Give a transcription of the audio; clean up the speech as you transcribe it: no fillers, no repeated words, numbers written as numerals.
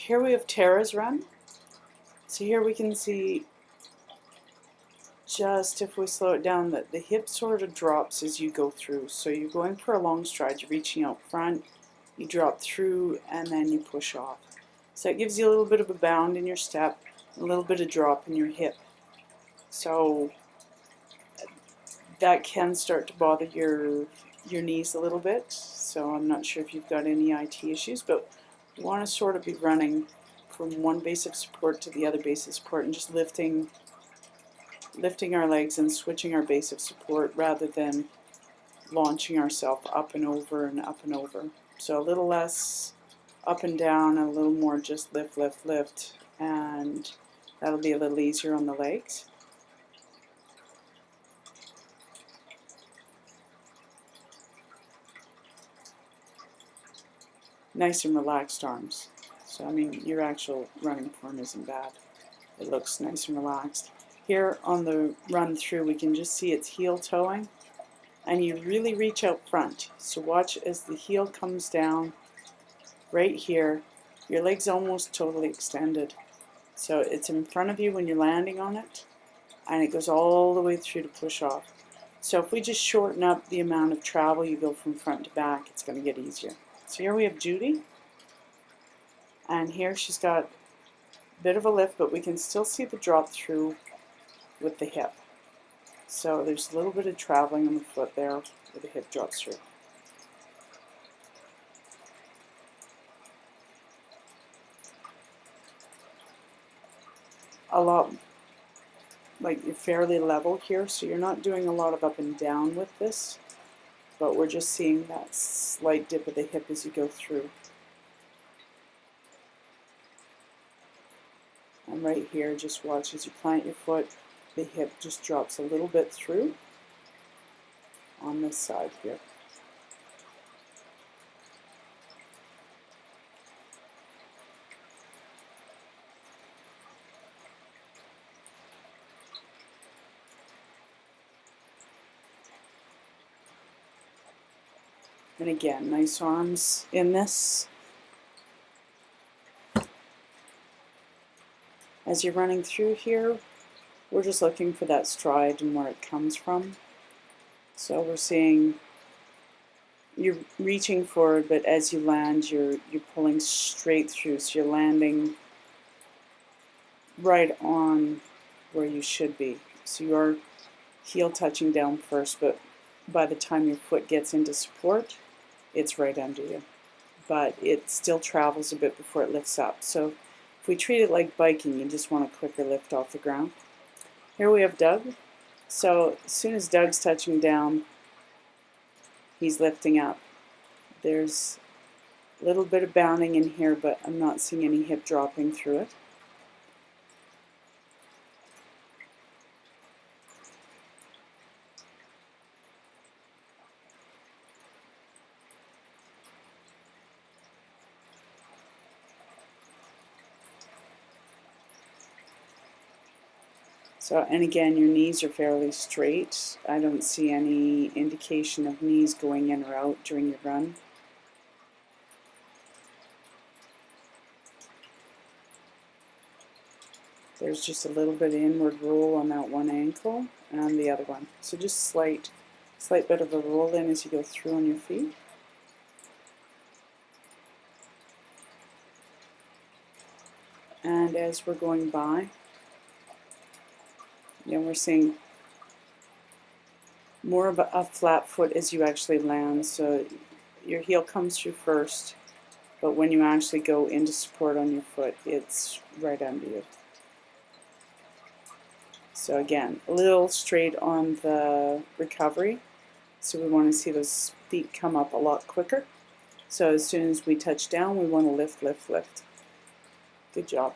here we have Tara's run. So here we can see, just if we slow it down, that the hip sort of drops as you go through. So you're going for a long stride, you're reaching out front, you drop through, and then you push off. So it gives you a little bit of a bound in your step, a little bit of drop in your hip. So that can start to bother your knees a little bit. So I'm not sure if you've got any IT issues, but you want to sort of be running from one base of support to the other base of support and just lifting our legs and switching our base of support rather than launching ourselves up and over and up and over. So a little less up and down, a little more just lift, lift, lift, and that'll be a little easier on the legs. Nice and relaxed arms. So I mean, your actual running form isn't bad. It looks nice and relaxed. Here on the run through, we can just see it's heel toeing, and you really reach out front. So watch as the heel comes down right here, your leg's almost totally extended. So it's in front of you when you're landing on it, and it goes all the way through to push off. So if we just shorten up the amount of travel you go from front to back, it's going to get easier. So here we have Judy, and here she's got a bit of a lift, but we can still see the drop through with the hip. So there's a little bit of traveling on the foot there where the hip drops through. A lot, like you're fairly level here, so you're not doing a lot of up and down with this, but we're just seeing that slight dip of the hip as you go through. And right here, just watch as you plant your foot, the hip just drops a little bit through on this side here. And again, nice arms in this. As you're running through here, we're just looking for that stride and where it comes from. So we're seeing you're reaching forward, but as you land, you're pulling straight through. So you're landing right on where you should be. So you're heel touching down first, but by the time your foot gets into support, it's right under you. But it still travels a bit before it lifts up. So if we treat it like biking, you just want a quicker lift off the ground. Here we have Doug. So as soon as Doug's touching down, he's lifting up. There's a little bit of bounding in here, but I'm not seeing any hip dropping through it. So, and again, your knees are fairly straight. I don't see any indication of knees going in or out during your run. There's just a little bit of inward roll on that one ankle and the other one. So just slight bit of a roll in as you go through on your feet. And as we're going by, we're seeing more of a flat foot as you actually land. So your heel comes through first, but when you actually go into support on your foot, it's right under you. So again, a little straight on the recovery. So we want to see those feet come up a lot quicker. So as soon as we touch down, we want to lift, lift, lift. Good job.